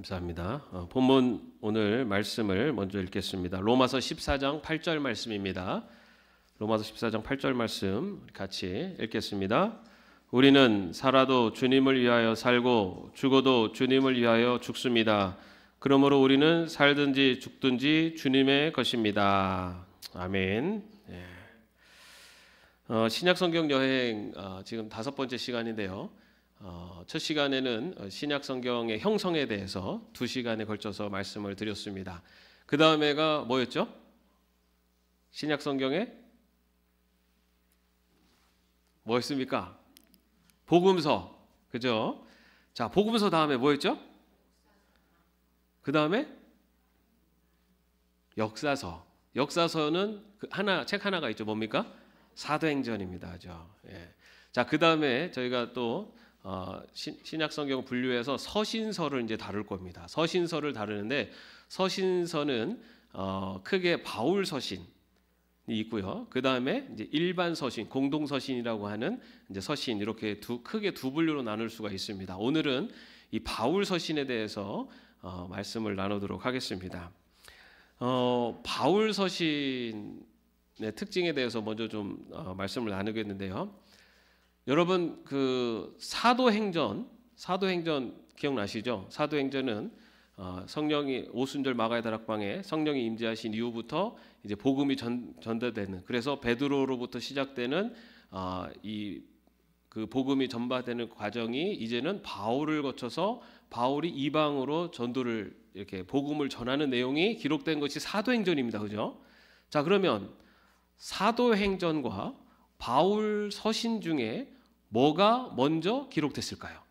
감사합니다. 본문 오늘 말씀을 먼저 읽겠습니다. 로마서 14장 8절 말씀입니다. 로마서 14장 8절 말씀 같이 읽겠습니다. 우리는 살아도 주님을 위하여 살고 죽어도 주님을 위하여 죽습니다. 그러므로 우리는 살든지 죽든지 주님의 것입니다. 아멘. 신약 성경 여행 지금 5번째 시간인데요. 첫 시간에는 신약 성경의 형성에 대해서 2시간에 걸쳐서 말씀을 드렸습니다. 그 다음에가 뭐였죠? 신약 성경에 뭐였습니까? 복음서, 그죠? 자, 복음서 다음에 뭐였죠? 그 다음에 역사서. 역사서는 책 하나가 있죠. 뭡니까? 사도행전입니다. 그죠? 예. 자, 그 다음에 저희가 또 신약 성경 분류해서 서신서를 이제 다룰 겁니다. 서신서를 다루는데 서신서는 크게 바울 서신이 있고요. 그 다음에 이제 일반 서신, 공동 서신이라고 하는 이제 서신 이렇게 크게 두 분류로 나눌 수가 있습니다. 오늘은 이 바울 서신에 대해서 말씀을 나누도록 하겠습니다. 바울 서신의 특징에 대해서 먼저 좀 말씀을 나누겠는데요. 여러분 그 사도행전 기억나시죠? 사도행전은 성령이 오순절 마가의 다락방에 성령이 임재하신 이후부터 이제 복음이 전달되는, 그래서 베드로로부터 시작되는 이 그 복음이 전파되는 과정이 이제는 바울을 거쳐서 바울이 이방으로 전도를 이렇게 복음을 전하는 내용이 기록된 것이 사도행전입니다. 그죠? 자, 그러면 사도행전과 바울 서신 중에 뭐가 먼저 기록됐을까요?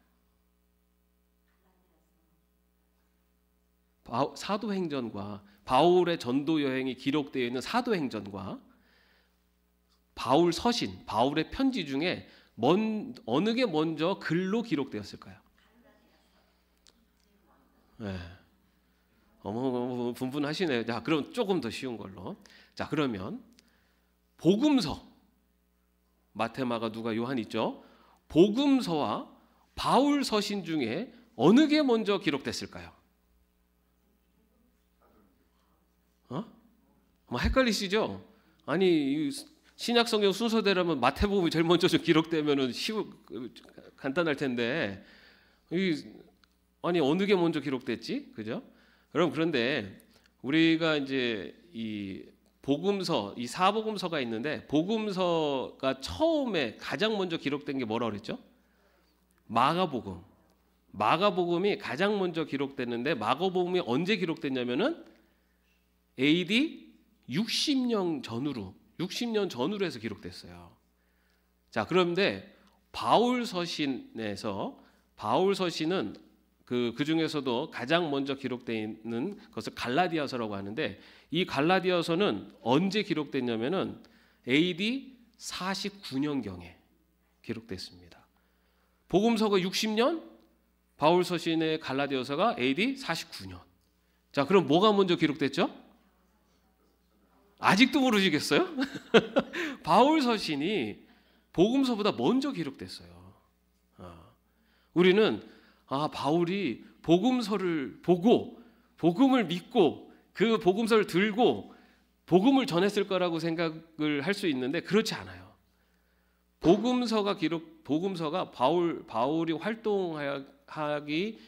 사도행전과 바울의 전도 여행이 기록되어 있는 사도행전과 바울 서신, 바울의 편지 중에 어느 게 먼저 글로 기록되었을까요? 네. 분분하시네요. 자, 그럼 조금 더 쉬운 걸로. 자, 그러면 복음서, 마태, 마가, 누가, 요한 있죠? 복음서와 바울 서신 중에 어느 게 먼저 기록됐을까요? 헷갈리시죠? 아니, 신약 성경 순서대로면 마태복음이 제일 먼저 기록되면은 간단할 텐데, 아니 어느 게 먼저 기록됐지? 그죠? 여러분, 그런데 우리가 이제 이 복음서, 이 사복음서가 있는데 복음서가 처음에 가장 먼저 기록된 게 뭐라고 그랬죠? 마가복음. 마가복음이 가장 먼저 기록됐는데 마가복음이 언제 기록됐냐면은 AD 60년 전후로 해서 기록됐어요. 자, 그런데 바울 서신은 그 중에서도 가장 먼저 기록되어 있는 것을 갈라디아서라고 하는데, 이 갈라디아서는 언제 기록됐냐면은 AD 49년경에 기록됐습니다. 복음서가 60년, 바울 서신의 갈라디아서가 AD 49년. 자, 그럼 뭐가 먼저 기록됐죠? 아직도 모르시겠어요? 바울 서신이 복음서보다 먼저 기록됐어요. 우리는 바울이 복음서를 보고 복음을 믿고 그 복음서를 들고 복음을 전했을 거라고 생각을 할 수 있는데 그렇지 않아요. 복음서가 바울이 활동하기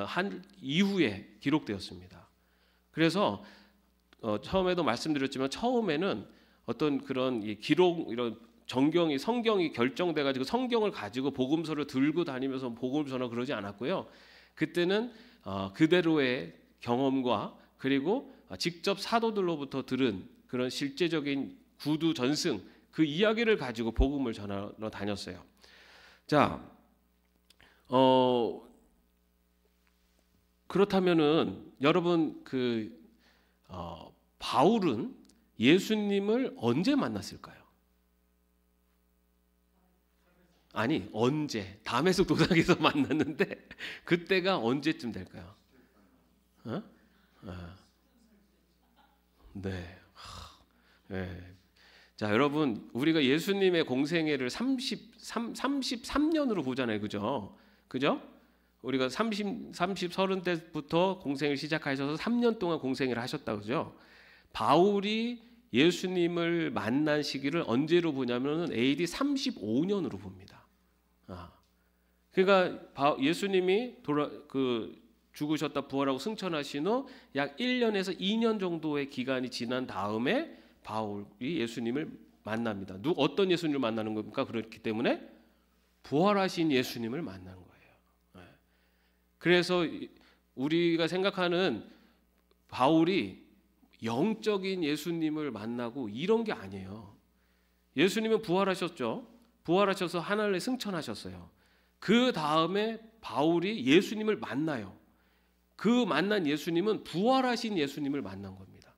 한 이후에 기록되었습니다. 그래서 처음에도 말씀드렸지만 처음에는 어떤 그런 기록, 이런 성경이 결정돼 가지고 성경을 가지고 복음서를 들고 다니면서 복음을 전하고 그러지 않았고요. 그때는 그대로의 경험과 그리고 직접 사도들로부터 들은 그런 실제적인 구두 전승, 그 이야기를 가지고 복음을 전하러 다녔어요. 자, 그렇다면은 여러분 바울은 예수님을 언제 만났을까요? 아니, 언제? 다메섹 도상에서 만났는데 그때가 언제쯤 될까요? 네. 자, 여러분, 우리가 예수님의 공생애를 33년으로 보잖아요. 그죠? 우리가 30, 30 때부터 공생을 시작하셔서 3년 동안 공생을 하셨다 그죠? 바울이 예수님을 만난 시기를 언제로 보냐면은 AD 35년으로 봅니다. 그러니까 예수님이 죽으셨다 부활하고 승천하신 후 약 1년에서 2년 정도의 기간이 지난 다음에 바울이 예수님을 만납니다. 어떤 예수님을 만나는 겁니까? 그렇기 때문에 부활하신 예수님을 만나는 거예요. 그래서 우리가 생각하는 바울이 영적인 예수님을 만나고 이런 게 아니에요. 예수님은 부활하셨죠. 부활하셔서 하늘에 승천하셨어요. 그 다음에 바울이 예수님을 만나요. 그 만난 예수님은 부활하신 예수님을 만난 겁니다.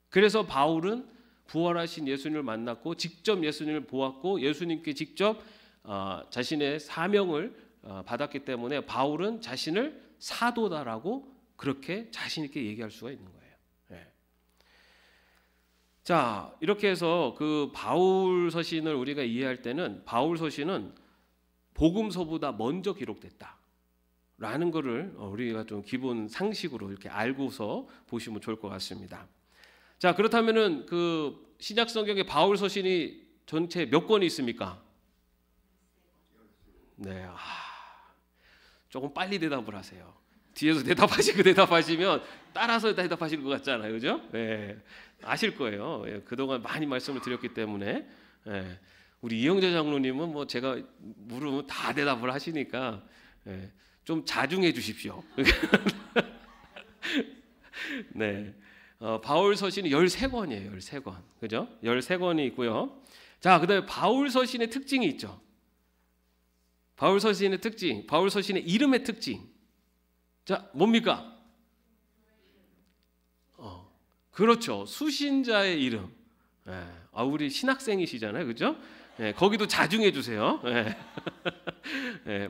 그래서 바울은 부활하신 예수님을 만났고 직접 예수님을 보았고 예수님께 직접 자신의 사명을 받았기 때문에 바울은 자신을 사도다라고 그렇게 자신 있게 얘기할 수가 있는 거예요. 자, 이렇게 해서 그 바울 서신을 우리가 이해할 때는 바울 서신은 복음서보다 먼저 기록됐다라는 것을 우리가 좀 기본 상식으로 이렇게 알고서 보시면 좋을 것 같습니다. 자, 그렇다면은 그 신약 성경에 바울 서신이 전체 몇 권이 있습니까? 네, 조금 빨리 대답을 하세요. 뒤에서 대답하시면 따라서 대답하실 것 같잖아요, 그죠? 네, 아실 거예요. 그동안 많이 말씀을 드렸기 때문에. 우리 이영재 장로님은 뭐 제가 물으면 다 대답을 하시니까 좀 자중해 주십시오. 네, 바울 서신이 13권이에요. 13권, 그죠? 13권이 있고요. 자, 그다음에 바울 서신의 특징이 있죠. 바울 서신의 특징, 바울 서신의 이름의 특징. 자, 뭡니까? 그렇죠. 수신자의 이름. 우리 신학생이시잖아요, 그죠? 거기도 자중해 주세요.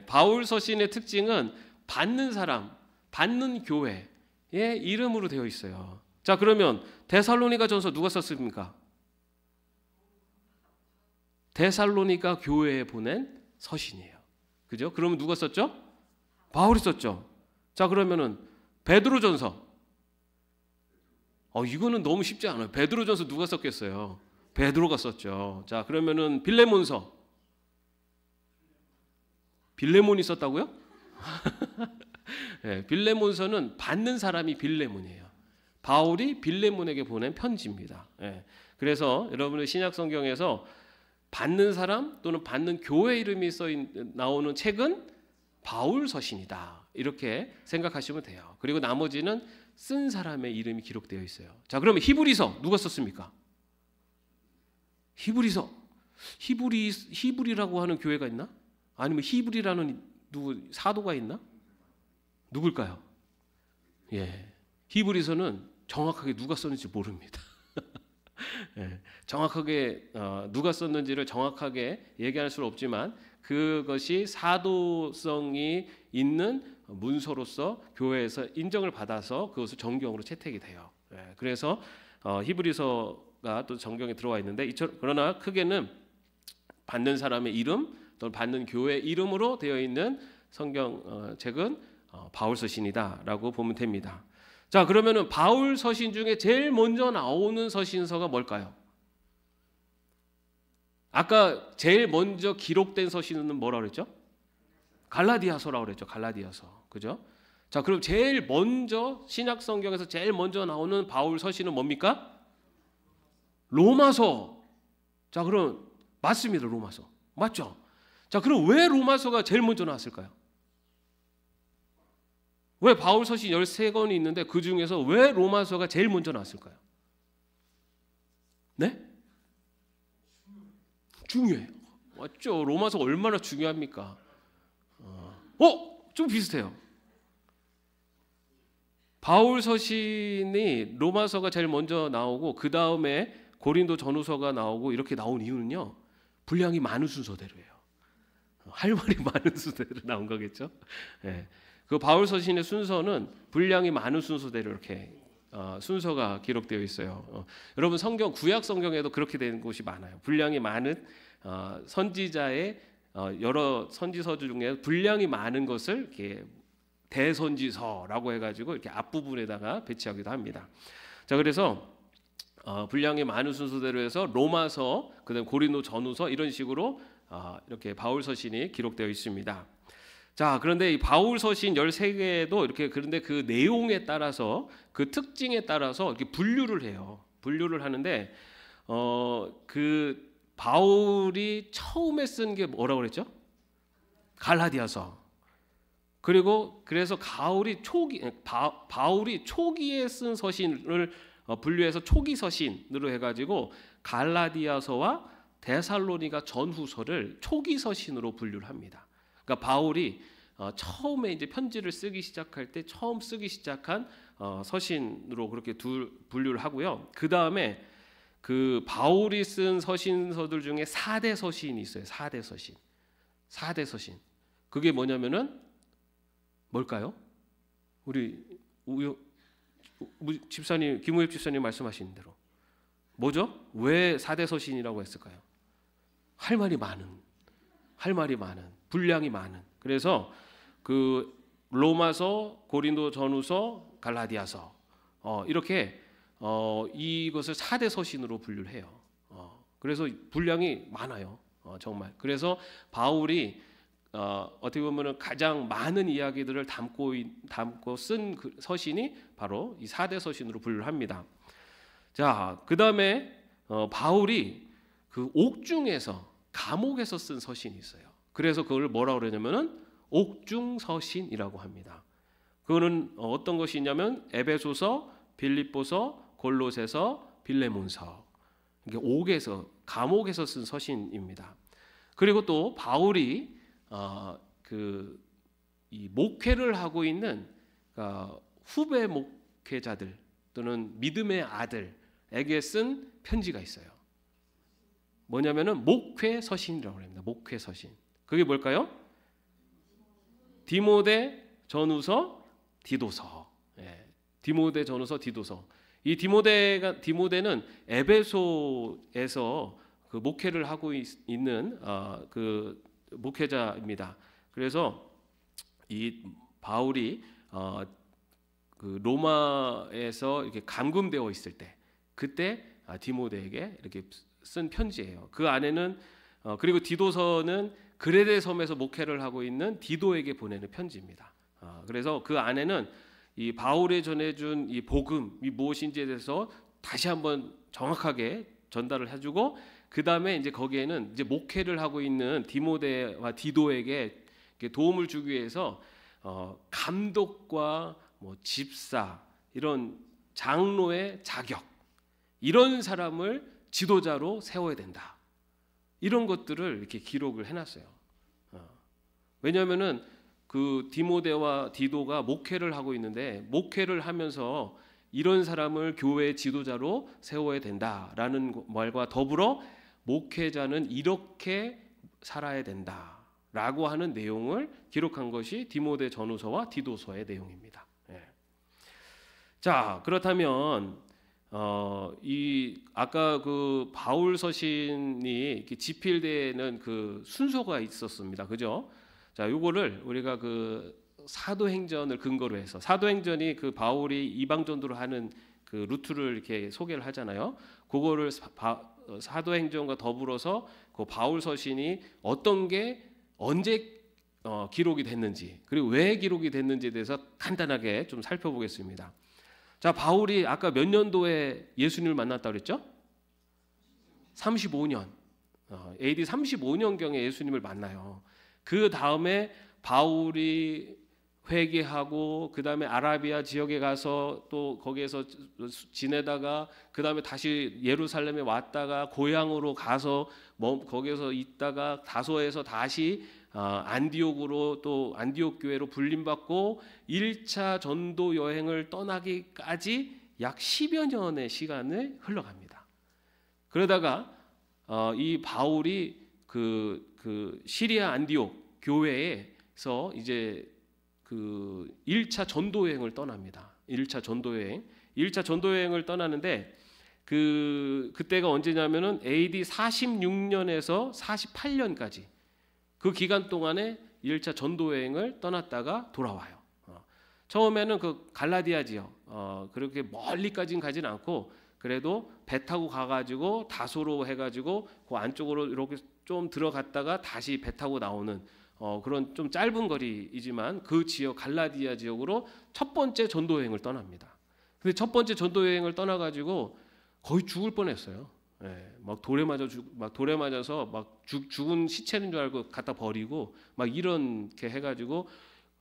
바울 서신의 특징은 받는 사람, 받는 교회의 이름으로 되어 있어요. 자, 그러면 데살로니가 전서 누가 썼습니까? 데살로니가 교회에 보낸 서신이에요. 그죠? 그러면 누가 썼죠? 바울이 썼죠. 자, 그러면은 베드로전서. 이거는 너무 쉽지 않아요. 베드로전서 누가 썼겠어요? 베드로가 썼죠. 자, 그러면은 빌레몬서. 빌레몬이 썼다고요? 빌레몬서는 받는 사람이 빌레몬이에요. 바울이 빌레몬에게 보낸 편지입니다. 그래서 여러분의 신약 성경에서 받는 사람 또는 받는 교회 이름이 나오는 책은 바울 서신이다. 이렇게 생각하시면 돼요. 그리고 나머지는 쓴 사람의 이름이 기록되어 있어요. 자, 그러면 히브리서 누가 썼습니까? 히브리라고 하는 교회가 있나? 아니면 히브리라는 사도가 있나? 누굴까요? 히브리서는 정확하게 누가 썼는지 모릅니다. 정확하게 누가 썼는지를 정확하게 얘기할 수는 없지만 그것이 사도성이 있는 문서로서 교회에서 인정을 받아서 그것을 정경으로 채택이 돼요. 그래서 히브리서가 또 정경에 들어와 있는데 그러나 크게는 받는 사람의 이름 또는 받는 교회 이름으로 되어 있는 성경 책은 바울 서신이다라고 보면 됩니다. 자, 그러면은 바울 서신 중에 제일 먼저 나오는 서신서가 뭘까요? 아까 제일 먼저 기록된 서신은 뭐라고 그랬죠? 갈라디아서라고 그랬죠. 갈라디아서. 그죠? 자, 그럼 제일 먼저 신약 성경에서 제일 먼저 나오는 바울 서신은 뭡니까? 로마서. 자, 그럼 맞습니다. 로마서. 맞죠? 자, 그럼 왜 로마서가 제일 먼저 나왔을까요? 왜 바울 서신 13권이 있는데 그 중에서 왜 로마서가 제일 먼저 나왔을까요? 네? 중요해요. 맞죠? 로마서 얼마나 중요합니까? 좀 비슷해요. 바울 서신이 로마서가 제일 먼저 나오고 그 다음에 고린도 전후서가 나오고 이렇게 나온 이유는요. 분량이 많은 순서대로예요. 할 말이 많은 순서대로 나온 거겠죠. 그 바울 서신의 순서는 분량이 많은 순서대로 이렇게 순서가 기록되어 있어요. 여러분 성경 구약 성경에도 그렇게 되는 곳이 많아요. 분량이 많은 선지자의 여러 선지서 중에 분량이 많은 것을 이렇게 대선지서라고 해가지고 이렇게 앞부분에다가 배치하기도 합니다. 자, 그래서 분량이 많은 순서대로 해서 로마서, 그다음 고린도 전후서 이런 식으로 이렇게 바울 서신이 기록되어 있습니다. 자, 그런데 이 바울 서신 13개도 이렇게, 그런데 그 내용에 따라서, 그 특징에 따라서 이렇게 분류를 해요. 분류를 하는데 그 바울이 처음에 쓴 게 뭐라고 그랬죠? 갈라디아서. 그리고 그래서 바울이 초기에 쓴 서신을 분류해서 초기 서신으로 해가지고 갈라디아서와 데살로니가 전후서를 초기 서신으로 분류를 합니다. 그러니까 바울이 처음에 이제 편지를 쓰기 시작할 때 처음 쓰기 시작한 서신으로 그렇게 분류를 하고요. 그 다음에 그 바울이 쓴 서신서들 중에 4대 서신이 있어요. 4대 서신. 4대 서신. 그게 뭐냐면은 뭘까요? 우리 집사님, 김우엽 집사님 말씀하신 대로 뭐죠? 왜 4대 서신이라고 했을까요? 할 말이 많은, 분량이 많은. 그래서 그 로마서, 고린도 전후서, 갈라디아서 이렇게 이것을 4대 서신으로 분류를 해요. 그래서 분량이 많아요. 정말. 그래서 바울이 어떻게 보면 가장 많은 이야기들을 담고 쓴 그 서신이 바로 이 4대 서신으로 분류를 합니다. 자, 그 다음에 바울이 그 옥중에서, 감옥에서 쓴 서신이 있어요. 그래서 그걸 뭐라고 그러냐면은 옥중 서신이라고 합니다. 그거는 어떤 것이 있냐면 에베소서, 빌립보서, 골로새서, 빌레몬서. 이게 옥에서, 감옥에서 쓴 서신입니다. 그리고 또 바울이 이 목회를 하고 있는 후배 목회자들 또는 믿음의 아들에게 쓴 편지가 있어요. 뭐냐면은 목회 서신이라고 합니다. 목회 서신. 그게 뭘까요? 디모데 전후서, 디도서. 디모데 전후서, 디도서. 이 디모데는 에베소에서 그 목회를 하고 있는 그 목회자입니다. 그래서 이 바울이 그 로마에서 이렇게 감금되어 있을 때, 그때 디모데에게 이렇게 쓴 편지예요. 그 안에는 그리고 디도서는 그레데 섬에서 목회를 하고 있는 디도에게 보내는 편지입니다. 그래서 그 안에는 이 바울이 전해준 이 복음이 무엇인지에 대해서 다시 한번 정확하게 전달을 해주고, 그 다음에 이제 거기에는 이제 목회를 하고 있는 디모데와 디도에게 도움을 주기 위해서 감독과 뭐 집사, 이런 장로의 자격, 이런 사람을 지도자로 세워야 된다. 이런 것들을 이렇게 기록을 해놨어요. 왜냐하면은 그 디모데와 디도가 목회를 하고 있는데, 목회를 하면서 이런 사람을 교회 지도자로 세워야 된다라는 말과 더불어 목회자는 이렇게 살아야 된다라고 하는 내용을 기록한 것이 디모데 전후서와 디도서의 내용입니다. 자, 그렇다면 이 아까 그 바울 서신이 이렇게 집필되는 그 순서가 있었습니다. 그죠? 자, 요거를 우리가 그 사도행전을 근거로 해서, 사도행전이 그 바울이 이방전도를 하는 그 루트를 이렇게 소개를 하잖아요. 그거를 사도행전과 더불어서 그 바울 서신이 어떤 게 언제 기록이 됐는지, 그리고 왜 기록이 됐는지에 대해서 간단하게 좀 살펴보겠습니다. 자, 바울이 아까 몇 년도에 예수님을 만났다고 그랬죠? 35년. AD 35년경에 예수님을 만나요. 그 다음에 바울이 회개하고 그 다음에 아라비아 지역에 가서 또 거기에서 지내다가 그 다음에 다시 예루살렘에 왔다가 고향으로 가서 거기에서 있다가 다소에서 다시 안디옥으로, 또 안디옥 교회로 불림받고 1차 전도 여행을 떠나기까지 약 10여 년의 시간을 흘러갑니다. 그러다가 이 바울이 그 시리아 안디옥 교회에서 이제 그 1차 전도 여행을 떠납니다. 1차 전도 여행을 떠나는데 그때가 언제냐면은 AD 46년에서 48년까지 그 기간 동안에 1차 전도 여행을 떠났다가 돌아와요. 처음에는 그 갈라디아 지역 그렇게 멀리까지는 가진 않고 그래도 배 타고 가가지고 다소로 해가지고 그 안쪽으로 이렇게 좀 들어갔다가 다시 배 타고 나오는 그런 좀 짧은 거리이지만 그 지역 갈라디아 지역으로 첫 번째 전도 여행을 떠납니다. 근데 첫 번째 전도 여행을 떠나가지고 거의 죽을 뻔했어요. 예, 막 돌에 맞아서 막 죽은 시체인 줄 알고 갖다 버리고 막 이렇게 해가지고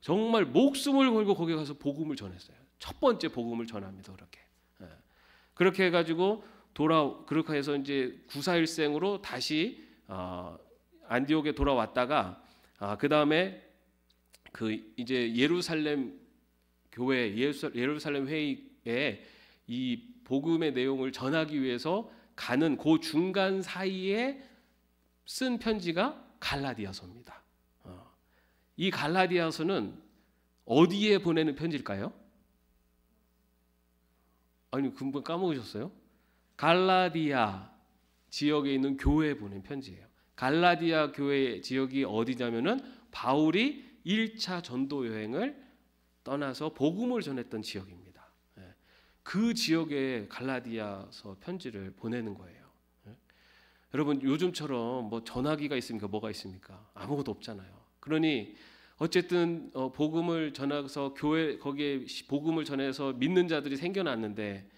정말 목숨을 걸고 거기 가서 복음을 전했어요. 첫 번째 복음을 전합니다. 그렇게. 예. 그렇게 해가지고 그렇게 해서 이제 구사일생으로 다시 안디옥에 돌아왔다가 그 다음에 그 이제 예루살렘 교회 예루살렘 회의에 이 복음의 내용을 전하기 위해서 가는 그 중간 사이에 쓴 편지가 갈라디아서입니다. 이 갈라디아서는 어디에 보내는 편지일까요? 아니 금방 까먹으셨어요? 갈라디아 지역에 있는 교회에 보낸 편지예요. 갈라디아 교회 지역이 어디냐면은 바울이 1차 전도 여행을 떠나서 복음을 전했던 지역입니다. 그 지역에 갈라디아서 편지를 보내는 거예요. 여러분 요즘처럼 뭐 전화기가 있습니까? 뭐가 있습니까? 아무것도 없잖아요. 그러니 어쨌든 복음을 전해서 교회 거기에 복음을 전해서 믿는 자들이 생겨났는데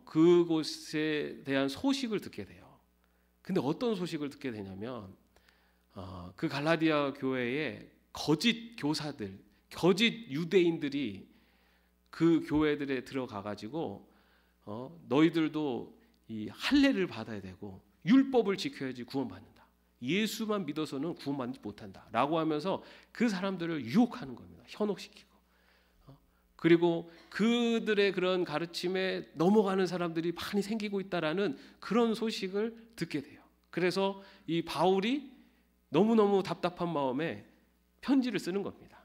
그곳에 대한 소식을 듣게 돼요. 근데 어떤 소식을 듣게 되냐면 그 갈라디아 교회에 거짓 교사들, 거짓 유대인들이 그 교회들에 들어가 가지고 너희들도 이 할례를 받아야 되고 율법을 지켜야지 구원받는다. 예수만 믿어서는 구원받지 못한다라고 하면서 그 사람들을 유혹하는 겁니다. 현혹시키고. 그리고 그들의 그런 가르침에 넘어가는 사람들이 많이 생기고 있다라는 그런 소식을 듣게 돼요. 그래서 이 바울이 너무너무 답답한 마음에 편지를 쓰는 겁니다.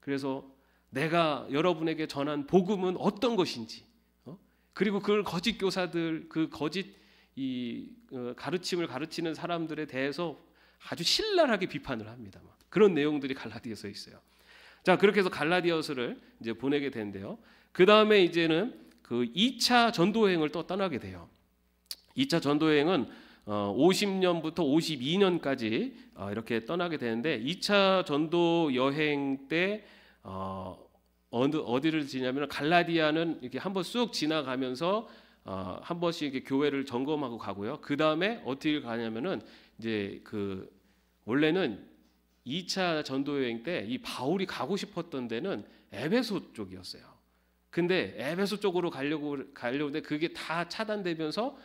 그래서 내가 여러분에게 전한 복음은 어떤 것인지, 그리고 그 거짓 교사들, 그 거짓 가르침을 가르치는 사람들에 대해서 아주 신랄하게 비판을 합니다. 그런 내용들이 갈라디아서에 있어요. 자, 그렇게 해서 갈라디아서를 이제 보내게 되는데요. 그 다음에 이제는 그 2차 전도 여행을 또 떠나게 돼요. 2차 전도 여행은 50년부터 52년까지 이렇게 떠나게 되는데 2차 전도 여행 때 어디를 지냐면 갈라디아는 이렇게 한번 쑥 지나가면서 한 번씩 이렇게 교회를 점검하고 가고요. 그 다음에 어떻게 가냐면은 이제 그 원래는 2차 전도 여행 때 이 바울이 가고 싶었던 데는 에베소 쪽이었어요. 근데 에베소 쪽으로 가려고 했는데 그게 다 차단되면서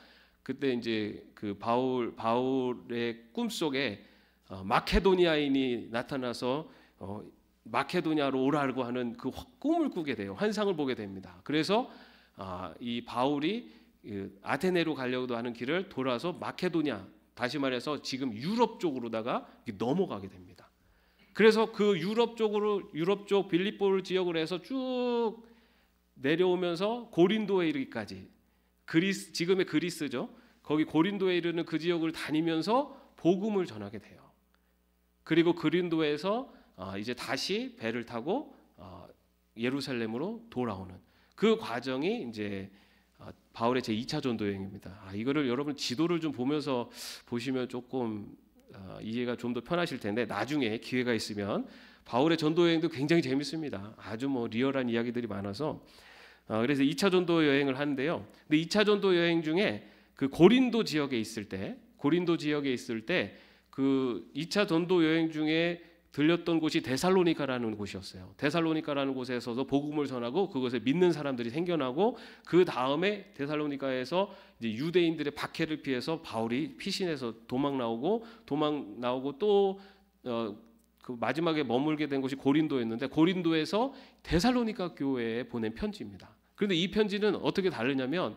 그때 이제 그 바울의 꿈속에 마케도니아인이 나타나서 마케도니아로 오라고 하는 그 꿈을 꾸게 돼요. 환상을 보게 됩니다. 그래서 이 바울이 아테네로 가려고 하는 길을 돌아서 마케도니아, 다시 말해서 지금 유럽 쪽으로다가 넘어가게 됩니다. 그래서 그 유럽 쪽 빌립보 지역을 해서 쭉 내려오면서 고린도에 이르기까지 지금의 그리스죠. 거기 고린도에 이르는 그 지역을 다니면서 복음을 전하게 돼요. 그리고 고린도에서 이제 다시 배를 타고 예루살렘으로 돌아오는 그 과정이 이제 바울의 제 2차 전도 여행입니다. 이거를 여러분 지도를 좀 보면서 보시면 조금 이해가 좀 더 편하실 텐데 나중에 기회가 있으면 바울의 전도 여행도 굉장히 재밌습니다. 아주 뭐 리얼한 이야기들이 많아서 그래서 2차 전도 여행을 하는데요. 근데 2차 전도 여행 중에 그 고린도 지역에 있을 때 그 2차 전도 여행 중에 들렸던 곳이 데살로니가라는 곳이었어요. 데살로니가라는 곳에서도 복음을 전하고 그곳에 믿는 사람들이 생겨나고 그 다음에 데살로니가에서 이제 유대인들의 박해를 피해서 바울이 피신해서 도망 나오고 또 그 마지막에 머물게 된 곳이 고린도였는데 고린도에서 데살로니가 교회에 보낸 편지입니다. 그런데 이 편지는 어떻게 다르냐면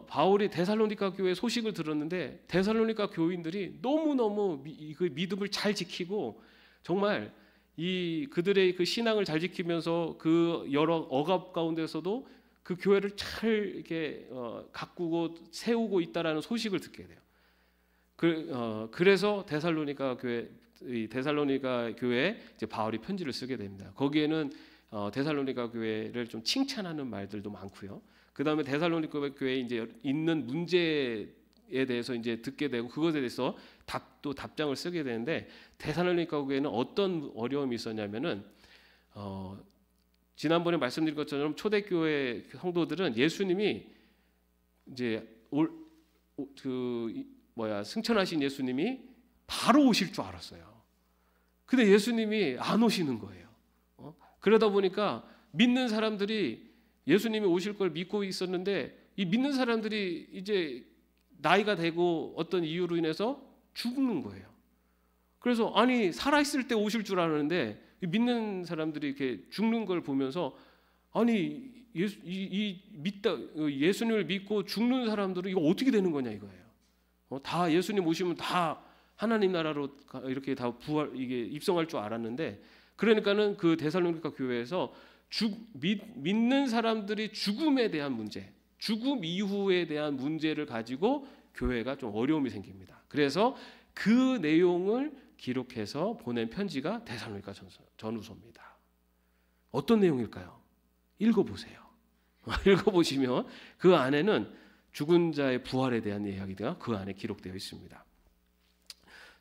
바울이 데살로니가 교회 소식을 들었는데 데살로니가 교인들이 너무너무 그 믿음을 잘 지키고 정말 그들의 그 신앙을 잘 지키면서 그 여러 억압 가운데서도 그 교회를 잘 이렇게 가꾸고 세우고 있다라는 소식을 듣게 돼요. 그래서 데살로니가 교회에 이제 바울이 편지를 쓰게 됩니다. 거기에는 데살로니가 교회를 좀 칭찬하는 말들도 많고요. 그 다음에 데살로니가 교회에 이제 있는 문제에 대해서 이제 듣게 되고 그것에 대해서 답장을 쓰게 되는데 데살로니가 교회는 어떤 어려움이 있었냐면은 지난번에 말씀드린 것처럼 초대교회 성도들은 예수님이 이제 승천하신 예수님이 바로 오실 줄 알았어요. 근데 예수님이 안 오시는 거예요. 그러다 보니까 믿는 사람들이 예수님이 오실 걸 믿고 있었는데 이 믿는 사람들이 이제 나이가 되고 어떤 이유로 인해서 죽는 거예요. 그래서 아니 살아있을 때 오실 줄 알았는데 믿는 사람들이 이렇게 죽는 걸 보면서 아니 예수님을 믿고 죽는 사람들은 이거 어떻게 되는 거냐 이거예요. 다 예수님 오시면 다 하나님 나라로 이렇게 다 이게 입성할 줄 알았는데 그러니까는 그 데살로니가 교회에서 믿는 사람들이 죽음에 대한 문제, 죽음 이후에 대한 문제를 가지고 교회가 좀 어려움이 생깁니다. 그래서 그 내용을 기록해서 보낸 편지가 데살로니가 전후서입니다. 어떤 내용일까요? 읽어보세요. 읽어보시면 그 안에는 죽은 자의 부활에 대한 이야기가 그 안에 기록되어 있습니다.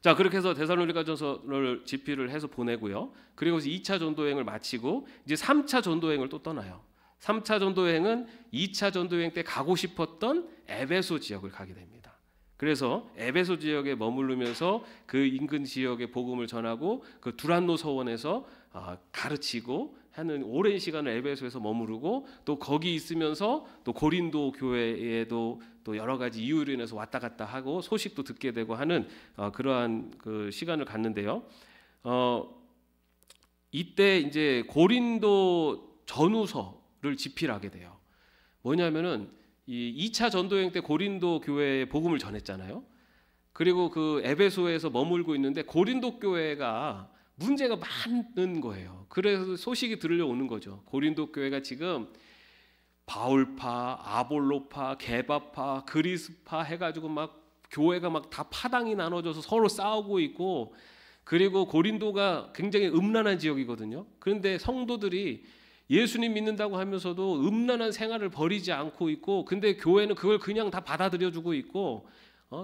자, 그렇게 해서 데살로니가전서를 집필을 해서 보내고요. 그리고 2차 전도행을 마치고 이제 3차 전도행을 또 떠나요. 3차 전도행은 2차 전도행 때 가고 싶었던 에베소 지역을 가게 됩니다. 그래서 에베소 지역에 머무르면서 그 인근 지역의 복음을 전하고 그 두란노 서원에서 가르치고 하는 오랜 시간을 에베소에서 머무르고 또 거기 있으면서 또 고린도 교회에도 또 여러 가지 이유로 인해서 왔다 갔다 하고 소식도 듣게 되고 하는 그러한 그 시간을 갖는데요. 이때 이제 고린도 전후서를 집필하게 돼요. 뭐냐면은 이 2차 전도행 때 고린도 교회에 복음을 전했잖아요. 그리고 그 에베소에서 머물고 있는데 고린도 교회가 문제가 많은 거예요. 그래서 소식이 들려오는 거죠. 고린도 교회가 지금 바울파, 아볼로파, 게바파, 그리스파 해가지고 막 교회가 막 다 파당이 나눠져서 서로 싸우고 있고 그리고 고린도가 굉장히 음란한 지역이거든요. 그런데 성도들이 예수님 믿는다고 하면서도 음란한 생활을 버리지 않고 있고 근데 교회는 그걸 그냥 다 받아들여주고 있고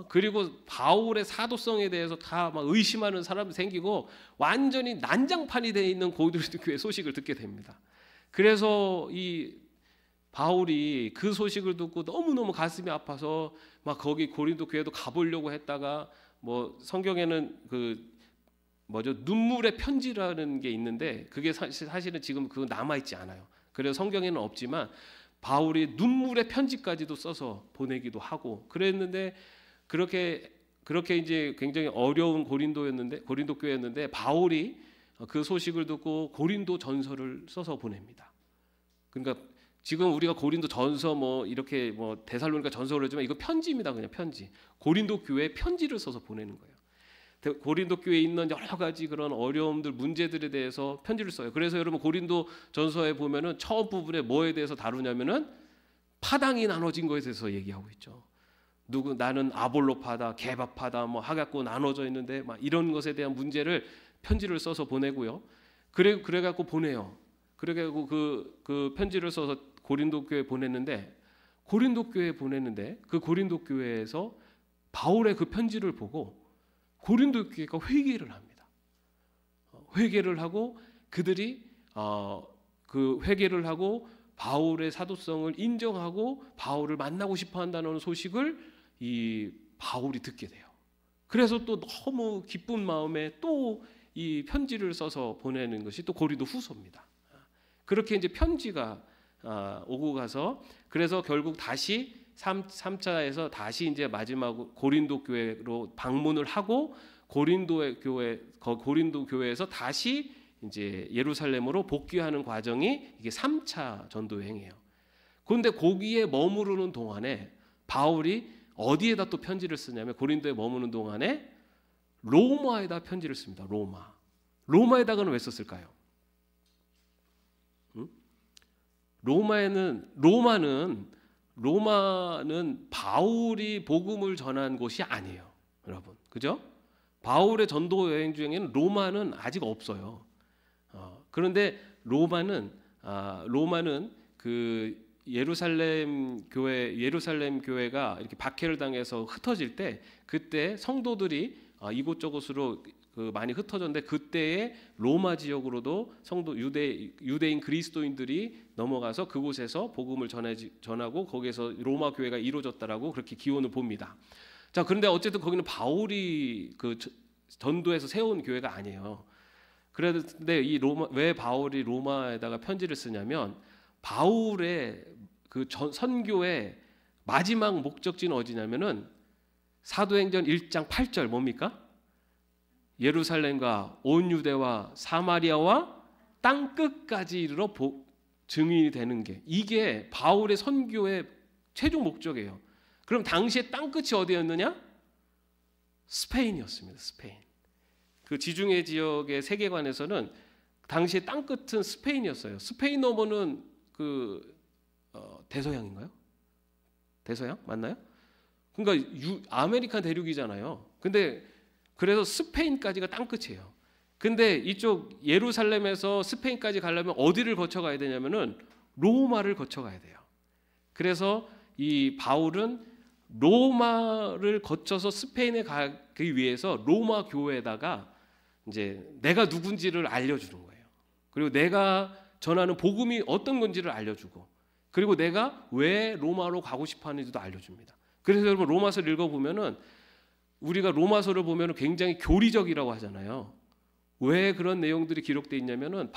그리고 바울의 사도성에 대해서 다 막 의심하는 사람이 생기고 완전히 난장판이 되어 있는 고린도 교회 소식을 듣게 됩니다. 그래서 이 바울이 그 소식을 듣고 너무너무 가슴이 아파서 막 거기 고린도 교회도 가보려고 했다가 뭐 성경에는 눈물의 편지라는 게 있는데 그게 사실은 지금 그거 남아 있지 않아요. 그래서 성경에는 없지만 바울이 눈물의 편지까지도 써서 보내기도 하고 그랬는데 그렇게 이제 굉장히 어려운 고린도 교회였는데 바울이 그 소식을 듣고 고린도 전서를 써서 보냅니다. 그러니까 지금 우리가 고린도 전서 뭐 이렇게 뭐 데살로니가 전서를 하지만 이거 편지입니다. 그냥 편지. 고린도 교회에 편지를 써서 보내는 거예요. 고린도 교회에 있는 여러 가지 그런 어려움들, 문제들에 대해서 편지를 써요. 그래서 여러분 고린도 전서에 보면은 처음 부분에 뭐에 대해서 다루냐면은 파당이 나눠진 것에 대해서 얘기하고 있죠. 나는 아볼로파다, 게바파다, 뭐 하갖고 나눠져 있는데 막 이런 것에 대한 문제를 편지를 써서 보내고요. 그래갖고 보내요. 그래갖고 그 편지를 써서 고린도 교회에 보냈는데 그 고린도 교회에서 바울의 그 편지를 보고 고린도 교회가 회개를 합니다. 회개를 하고 그들이 그 회개를 하고 바울의 사도성을 인정하고 바울을 만나고 싶어 한다는 소식을 이 바울이 듣게 돼요. 그래서 또 너무 기쁜 마음에 또 이 편지를 써서 보내는 것이 또 고린도 후서입니다. 그렇게 이제 편지가 오고 가서 그래서 결국 다시 3차에서 다시 이제 마지막 고린도 교회로 방문을 하고 고린도 교회에서 다시 이제 예루살렘으로 복귀하는 과정이 이게 3차 전도여행이에요. 그런데 거기에 머무르는 동안에 바울이 어디에다 또 편지를 쓰냐면 고린도에 머무는 동안에 로마에다 편지를 씁니다. 로마에다가는 왜 썼을까요? 로마는 바울이 복음을 전한 곳이 아니에요, 여러분. 그죠? 바울의 전도 여행 중에는 로마는 아직 없어요. 그런데 로마는 그 예루살렘 교회가 이렇게 박해를 당해서 흩어질 때 그때 성도들이 이곳저곳으로 많이 흩어졌는데 그때의 로마 지역으로도 유대인 그리스도인들이 넘어가서 그곳에서 복음을 전하고 거기에서 로마 교회가 이루어졌다라고 그렇게 기원을 봅니다. 자, 그런데 어쨌든 거기는 바울이 그 전도해서 세운 교회가 아니에요. 그런데 왜 바울이 로마에다가 편지를 쓰냐면 바울의 그 선교의 마지막 목적지는 어디냐면은 사도행전 1장 8절 뭡니까? 예루살렘과 온 유대와 사마리아와 땅 끝까지 이르러 증인이 되는 게 이게 바울의 선교의 최종 목적이에요. 그럼 당시에 땅 끝이 어디였느냐? 스페인이었습니다. 스페인. 그 지중해 지역의 세계관에서는 당시에 땅 끝은 스페인이었어요. 스페인 너머는 대서양인가요? 대서양 맞나요? 그러니까 아메리칸 대륙이잖아요. 근데 그래서 스페인까지가 땅 끝이에요. 근데 이쪽 예루살렘에서 스페인까지 가려면 어디를 거쳐 가야 되냐면은 로마를 거쳐 가야 돼요. 그래서 이 바울은 로마를 거쳐서 스페인에 가기 위해서 로마 교회에다가 이제 내가 누군지를 알려주는 거예요. 그리고 내가 전하는 복음이 어떤 건지를 알려주고 그리고 내가 왜 로마로 가고 싶어 하는지도 알려줍니다. 그래서 여러분 로마서를 읽어보면은 우리가 로마서를 보면은 굉장히 교리적이라고 하잖아요. 왜 그런 내용들이 기록되어 있냐면은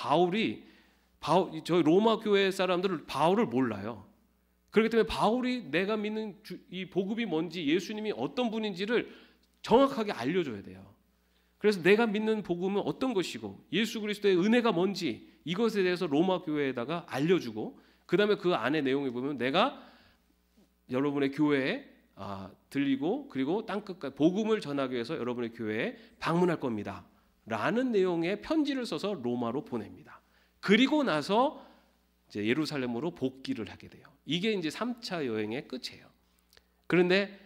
저희 로마 교회 사람들은 바울을 몰라요. 그렇기 때문에 바울이 내가 믿는 이 복음이 뭔지 예수님이 어떤 분인지를 정확하게 알려줘야 돼요. 그래서 내가 믿는 복음은 어떤 것이고 예수 그리스도의 은혜가 뭔지 이것에 대해서 로마 교회에다가 알려주고 그 다음에 그 안에 내용을 보면 내가 여러분의 교회에 들리고 그리고 땅끝까지 복음을 전하기 위해서 여러분의 교회에 방문할 겁니다 라는 내용의 편지를 써서 로마로 보냅니다. 그리고 나서 이제 예루살렘으로 복귀를 하게 돼요. 이게 이제 3차 여행의 끝이에요. 그런데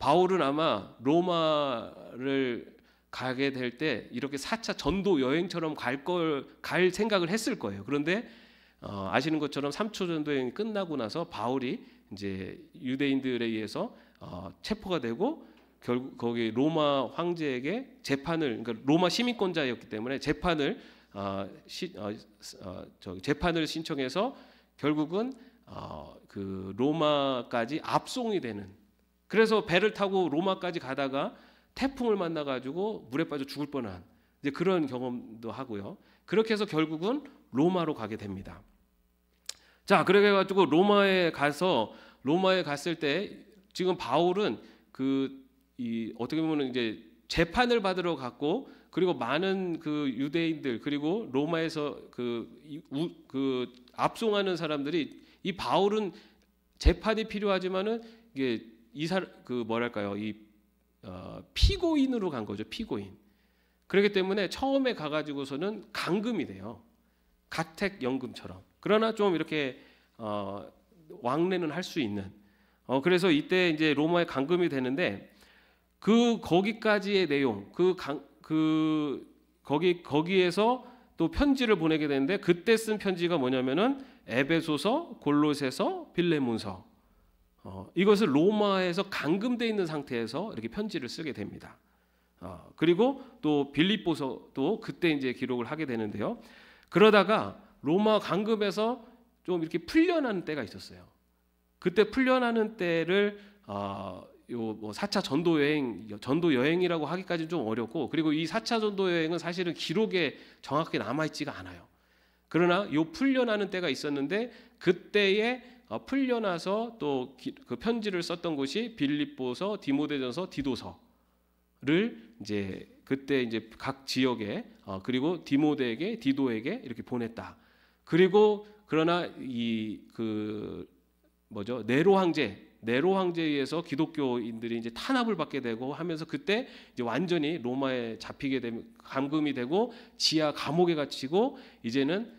바울은 아마 로마를 가게 될 때 이렇게 4차 전도 여행처럼 갈 생각을 했을 거예요. 그런데 아시는 것처럼 3초 전도 여행이 끝나고 나서 바울이 이제 유대인들에 의해서 체포가 되고 결국 거기 로마 황제에게 그러니까 로마 시민권자였기 때문에 재판을 신청해서 결국은 그 로마까지 압송이 되는. 그래서 배를 타고 로마까지 가다가 태풍을 만나가지고 물에 빠져 죽을 뻔한 이제 그런 경험도 하고요. 그렇게 해서 결국은 로마로 가게 됩니다. 자, 그래가지고 로마에 갔을 때 지금 바울은 어떻게 보면 이제 재판을 받으러 갔고 그리고 많은 그 유대인들 그리고 로마에서 압송하는 사람들이 이 바울은 재판이 필요하지만은 이게 피고인으로 간 거죠. 피고인. 그렇기 때문에 처음에 가가지고서는 감금이 돼요. 가택연금처럼. 그러나 좀 이렇게 왕래는 할 수 있는. 그래서 이때 이제 로마에 감금이 되는데 거기까지의 내용, 거기에서 또 편지를 보내게 되는데 그때 쓴 편지가 뭐냐면은 에베소서, 골로새서, 빌레몬서. 이것을 로마에서 감금돼 있는 상태에서 이렇게 편지를 쓰게 됩니다. 그리고 또 빌립보서도 그때 이제 기록을 하게 되는데요. 그러다가 로마 감금에서 좀 이렇게 풀려나는 때가 있었어요. 그때 풀려나는 때를 4차 전도 여행이라고 하기까지는 좀 어렵고 그리고 이 4차 전도 여행은 사실은 기록에 정확하게 남아있지가 않아요. 그러나 이 풀려나는 때가 있었는데 그때에 풀려나서 또 그 편지를 썼던 곳이 빌립보서, 디모데전서, 디도서를 이제 그때 이제 각 지역에 그리고 디모데에게, 디도에게 이렇게 보냈다. 그리고 그러나 네로 황제에 의해서 기독교인들이 이제 탄압을 받게 되고 하면서 그때 이제 완전히 로마에 잡히게 되면 감금이 되고 지하 감옥에 갇히고 이제는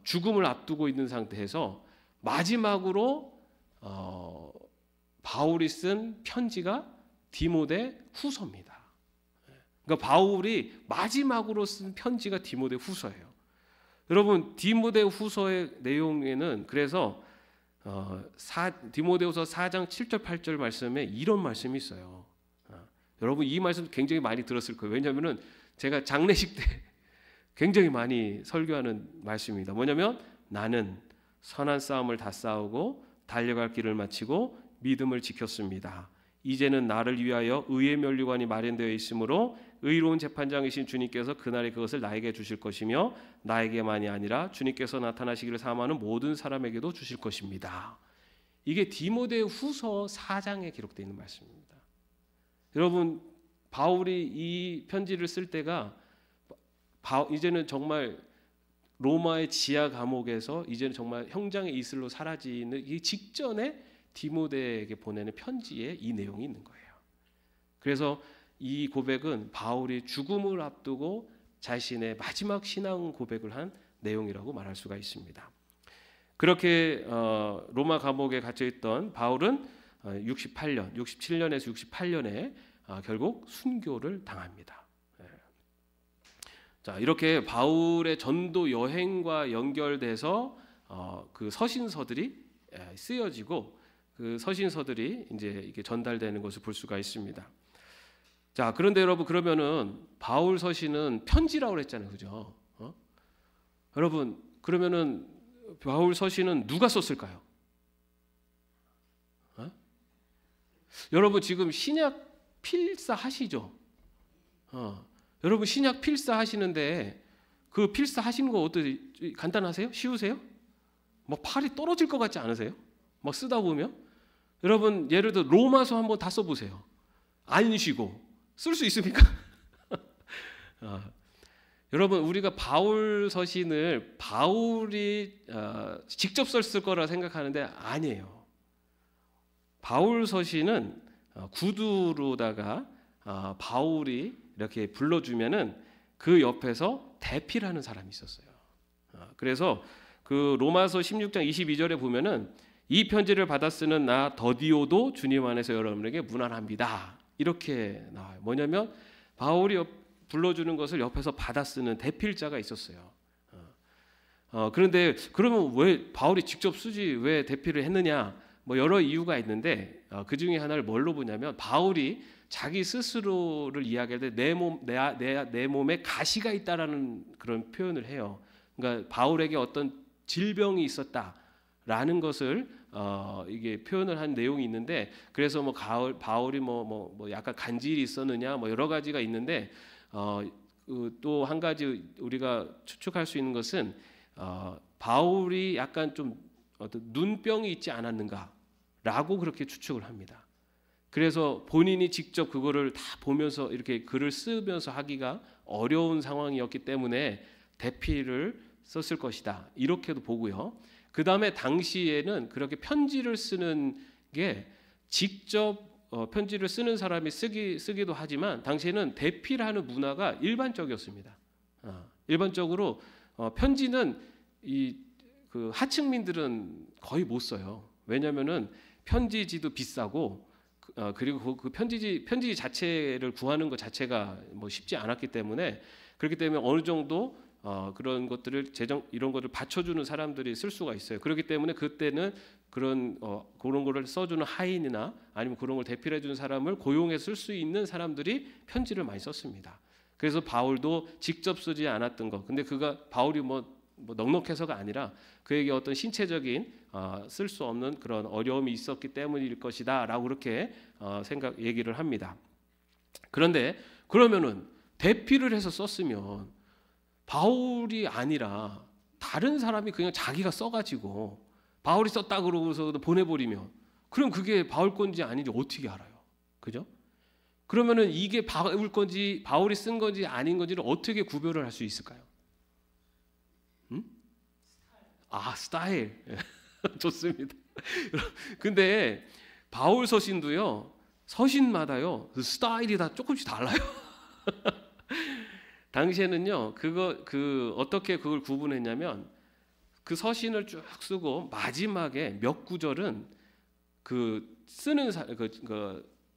죽음을 앞두고 있는 상태에서 마지막으로 바울이 쓴 편지가 디모데 후서입니다. 그러니까 바울이 마지막으로 쓴 편지가 디모데 후서예요. 여러분 디모데후서의 내용에는 그래서 디모데후서 4장 7절 8절 말씀에 이런 말씀이 있어요. 여러분 이 말씀 굉장히 많이 들었을 거예요. 왜냐하면은 제가 장례식 때 굉장히 많이 설교하는 말씀입니다. 뭐냐면 나는 선한 싸움을 다 싸우고 달려갈 길을 마치고 믿음을 지켰습니다. 이제는 나를 위하여 의의 면류관이 마련되어 있으므로 의로운 재판장이신 주님께서 그날에 그것을 나에게 주실 것이며 나에게만이 아니라 주님께서 나타나시기를 사모하는 모든 사람에게도 주실 것입니다. 이게 디모데후서 4장에 기록되어 있는 말씀입니다. 여러분 바울이 이 편지를 쓸 때가 이제는 정말 로마의 지하 감옥에서 이제는 정말 형장의 이슬로 사라지는 이 직전에 디모데에게 보내는 편지에 이 내용이 있는 거예요. 그래서 이 고백은 바울이 죽음을 앞두고 자신의 마지막 신앙 고백을 한 내용이라고 말할 수가 있습니다. 그렇게 로마 감옥에 갇혀 있던 바울은 67년에서 68년에 결국 순교를 당합니다. 자, 이렇게 바울의 전도 여행과 연결돼서 그 서신서들이 쓰여지고 그 서신서들이 이제 이렇게 전달되는 것을 볼 수가 있습니다. 자, 그런데 여러분 그러면은 바울 서신은 편지라고 그랬잖아요, 그죠? 여러분 그러면은 바울 서신은 누가 썼을까요? 여러분 지금 신약 필사 하시죠? 여러분 신약 필사 하시는데 그 필사 하시는 거 어떻게 간단하세요? 쉬우세요? 막 팔이 떨어질 것 같지 않으세요? 막 쓰다 보면 여러분 예를 들어 로마서 한번 다 써보세요. 안 쉬고 쓸 수 있습니까? 여러분 우리가 바울 서신을 바울이 직접 썼을 거라 생각하는데 아니에요. 바울 서신은 구두로다가 바울이 이렇게 불러주면은 그 옆에서 대피라는 사람이 있었어요. 그래서 그 로마서 16장 22절에 보면은 이 편지를 받아 쓰는 나 더디오도 주님 안에서 여러분에게 문안합니다. 이렇게 나와요. 뭐냐면 바울이 불러주는 것을 옆에서 받아 쓰는 대필자가 있었어요. 그런데 그러면 왜 바울이 직접 쓰지 왜 대필을 했느냐? 뭐 여러 이유가 있는데 그 중에 하나를 뭘로 보냐면 바울이 자기 스스로를 이야기할 때 내 몸에 가시가 있다라는 그런 표현을 해요. 그러니까 바울에게 어떤 질병이 있었다라는 것을 이게 표현을 한 내용이 있는데 그래서 뭐 바울이 뭐 약간 간질이 있었느냐 뭐 여러 가지가 있는데 또 한 가지 우리가 추측할 수 있는 것은 바울이 약간 좀 어떤 눈병이 있지 않았는가라고 그렇게 추측을 합니다. 그래서 본인이 직접 그거를 다 보면서 이렇게 글을 쓰면서 하기가 어려운 상황이었기 때문에 대피를 썼을 것이다. 이렇게도 보고요. 그 다음에 당시에는 그렇게 편지를 쓰는 게 직접 편지를 쓰는 사람이 쓰기도 하지만 당시에는 대피를 하는 문화가 일반적이었습니다. 일반적으로 편지는 그 하층민들은 거의 못 써요. 왜냐하면은 편지지도 비싸고 그리고 그 편지 자체를 구하는 것 자체가 뭐 쉽지 않았기 때문에 그렇기 때문에 어느 정도 그런 것들을 이런 것을 받쳐주는 사람들이 쓸 수가 있어요. 그렇기 때문에 그때는 그런 거를 써주는 하인이나 아니면 그런 걸 대필해주는 사람을 고용해 쓸 수 있는 사람들이 편지를 많이 썼습니다. 그래서 바울도 직접 쓰지 않았던 것. 근데 바울이 뭐 넉넉해서가 아니라 그에게 어떤 신체적인 쓸 수 없는 그런 어려움이 있었기 때문일 것이다라고 그렇게 얘기를 합니다. 그런데 그러면은 대필을 해서 썼으면 바울이 아니라 다른 사람이 그냥 자기가 써가지고 바울이 썼다 그러고서 보내버리면 그럼 그게 바울 건지 아닌지 어떻게 알아요? 그죠? 그러면은 이게 바울 건지 바울이 쓴 건지 아닌 건지를 어떻게 구별을 할 수 있을까요? 스타일. 좋습니다. 근데 바울 서신도요. 서신마다요. 그 스타일이 다 조금씩 달라요. 당시에는요. 어떻게 그걸 구분했냐면 그 서신을 쭉 쓰고 마지막에 몇 구절은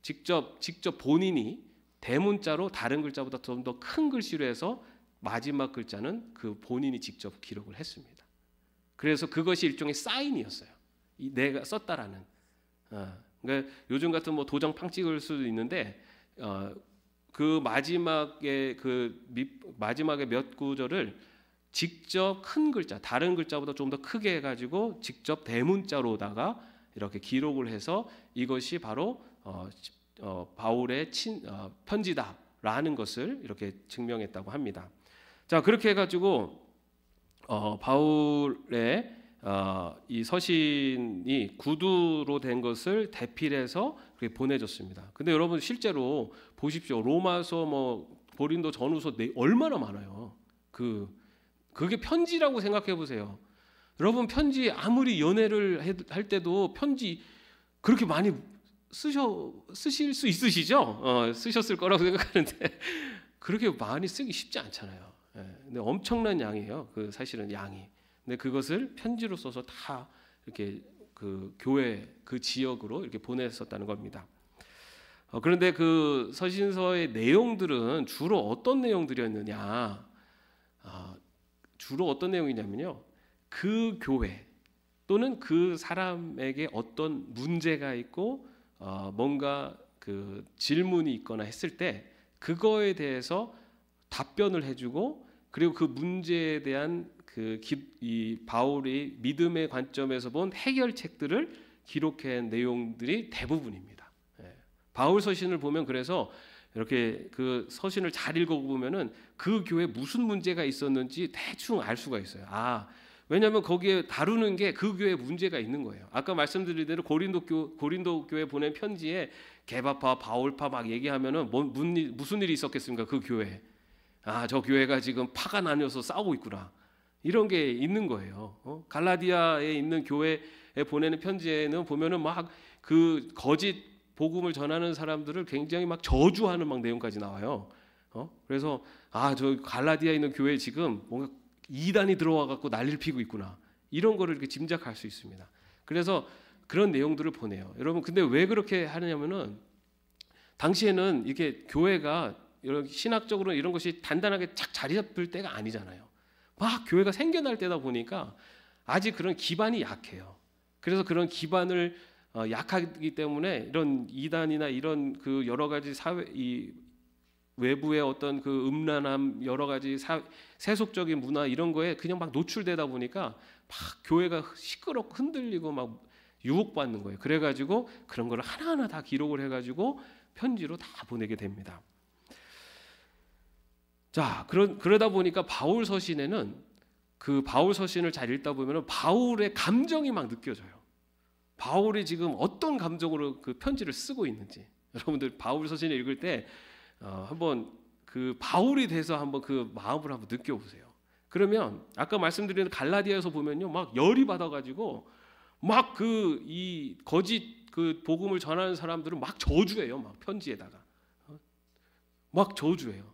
직접 본인이 대문자로 다른 글자보다 좀 더 큰 글씨로 해서 마지막 글자는 그 본인이 직접 기록을 했습니다. 그래서 그것이 일종의 사인이었어요. 내가 썼다라는. 그러니까 요즘 같은 뭐 도장 팡 찍을 수도 있는데 그 마지막에 마지막에 몇 구절을 직접 큰 글자, 다른 글자보다 좀 더 크게 해가지고 직접 대문자로다가 이렇게 기록을 해서 이것이 바로 바울의 편지다라는 것을 이렇게 증명했다고 합니다. 자, 그렇게 해가지고 바울의 이 서신이 구두로 된 것을 대필해서 보내줬습니다. 근데 여러분 실제로 보십시오. 로마서, 뭐 고린도 전후서 얼마나 많아요. 그게 편지라고 생각해 보세요. 여러분 편지 아무리 연애를 할 때도 편지 그렇게 많이 쓰실 수 있으시죠? 쓰셨을 거라고 생각하는데 그렇게 많이 쓰기 쉽지 않잖아요. 근데 엄청난 양이에요. 사실은 양이. 근데 그것을 편지로 써서 다 이렇게 그 교회 그 지역으로 이렇게 보냈었다는 겁니다. 그런데 그 서신서의 내용들은 주로 어떤 내용들이었느냐? 주로 어떤 내용이냐면요. 그 교회 또는 그 사람에게 어떤 문제가 있고 뭔가 그 질문이 있거나 했을 때 그거에 대해서 답변을 해주고 그리고 그 문제에 대한 이 바울이 믿음의 관점에서 본 해결책들을 기록한 내용들이 대부분입니다. 바울 서신을 보면 그래서 이렇게 그 서신을 잘 읽어보면은 그 교회에 무슨 문제가 있었는지 대충 알 수가 있어요. 왜냐하면 거기에 다루는 게 그 교회에 문제가 있는 거예요. 아까 말씀드린 대로 고린도 교회 보낸 편지에 게바파, 바울파 막 얘기하면은 무슨 일이 있었겠습니까? 그 교회에. 저 교회가 지금 파가 나뉘어서 싸우고 있구나. 이런 게 있는 거예요. 갈라디아에 있는 교회에 보내는 편지에는 보면은 막 그 거짓 복음을 전하는 사람들을 굉장히 막 저주하는 막 내용까지 나와요. 그래서 저 갈라디아에 있는 교회 지금 뭔가 이단이 들어와 갖고 난리를 피고 있구나. 이런 거를 이렇게 짐작할 수 있습니다. 그래서 그런 내용들을 보내요. 여러분 근데 왜 그렇게 하느냐면은 당시에는 이게 교회가 이런 신학적으로 이런 것이 단단하게 착 자리 잡을 때가 아니잖아요. 막 교회가 생겨날 때다 보니까 아직 그런 기반이 약해요. 그래서 그런 기반을 약하기 때문에 이런 이단이나 이런 그 여러 가지 이 외부의 어떤 그 음란함 여러 가지 세속적인 문화 이런 거에 그냥 막 노출되다 보니까 막 교회가 시끄럽고 흔들리고 막 유혹받는 거예요. 그래가지고 그런 걸 하나하나 다 기록을 해가지고 편지로 다 보내게 됩니다. 자, 그러다 보니까 바울 서신에는 그 바울 서신을 잘 읽다 보면 바울의 감정이 막 느껴져요. 바울이 지금 어떤 감정으로 그 편지를 쓰고 있는지 여러분들 바울 서신을 읽을 때 한번 그 바울이 돼서 한번 그 마음을 한번 느껴보세요. 그러면 아까 말씀드린 갈라디아에서 보면요, 막 열이 받아가지고 막 이 거짓 그 복음을 전하는 사람들은 막 저주해요, 막 편지에다가 막 저주해요.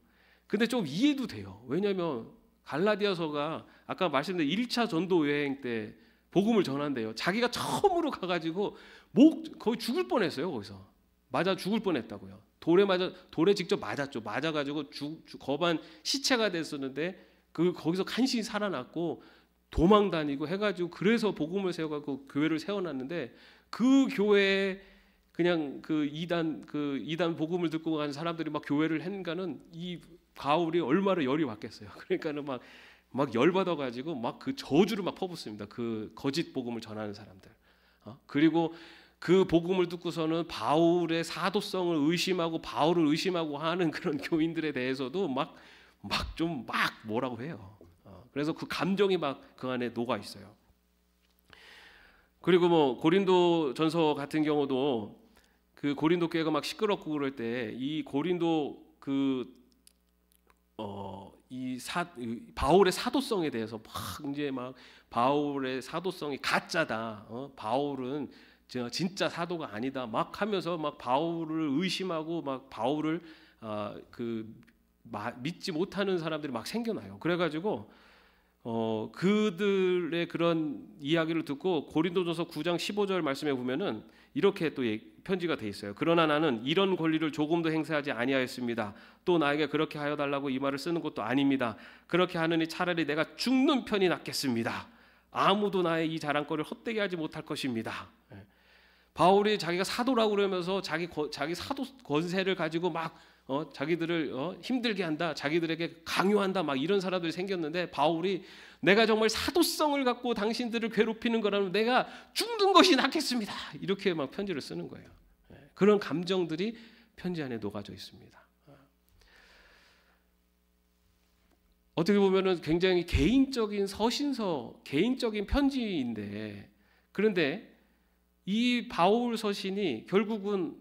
근데 좀 이해도 돼요. 왜냐하면 갈라디아서가 아까 말씀드린 1차 전도 여행 때 복음을 전한대요. 자기가 처음으로 가가지고 거의 죽을 뻔했어요. 거기서 맞아 죽을 뻔했다고요. 돌에 직접 맞았죠. 맞아가지고 거반 시체가 됐었는데 거기서 간신히 살아났고 도망 다니고 해가지고 그래서 복음을 세워가지고 교회를 세워놨는데 그 교회에 그냥 그 이단 복음을 듣고 간 사람들이 막 교회를 한가는 이 바울이 얼마나 열이 받겠어요. 그러니까는 막 열받아가지고 막 그 저주를 막 퍼붓습니다. 그 거짓 복음을 전하는 사람들. 그리고 그 복음을 듣고서는 바울의 사도성을 의심하고 바울을 의심하고 하는 그런 교인들에 대해서도 막 뭐라고 해요. 그래서 그 감정이 막 그 안에 녹아 있어요. 그리고 뭐 고린도 전서 같은 경우도 그 고린도 교회가 막 시끄럽고 그럴 때 이 고린도 바울의 사도성에 대해서 막 이제 막 바울의 사도성이 가짜다. 바울은 진짜 사도가 아니다. 막 하면서 막 바울을 의심하고 막 바울을 믿지 못하는 사람들이 막 생겨나요. 그래가지고 그들의 그런 이야기를 듣고 고린도전서 9장 15절 말씀에 보면은 이렇게 또 편지가 돼 있어요. 그러나 나는 이런 권리를 조금도 행사하지 아니하였습니다. 또 나에게 그렇게 하여 달라고 이 말을 쓰는 것도 아닙니다. 그렇게 하느니 차라리 내가 죽는 편이 낫겠습니다. 아무도 나의 이 자랑거리를 헛되게 하지 못할 것입니다. 바울이 자기가 사도라고 그러면서 자기 사도 권세를 가지고 막 자기들을 힘들게 한다, 자기들에게 강요한다, 막 이런 사람들이 생겼는데, 바울이 내가 정말 사도성을 갖고 당신들을 괴롭히는 거라면 내가 죽는 것이 낫겠습니다. 이렇게 막 편지를 쓰는 거예요. 그런 감정들이 편지 안에 녹아져 있습니다. 어떻게 보면은 굉장히 개인적인 서신서, 개인적인 편지인데, 그런데 이 바울 서신이 결국은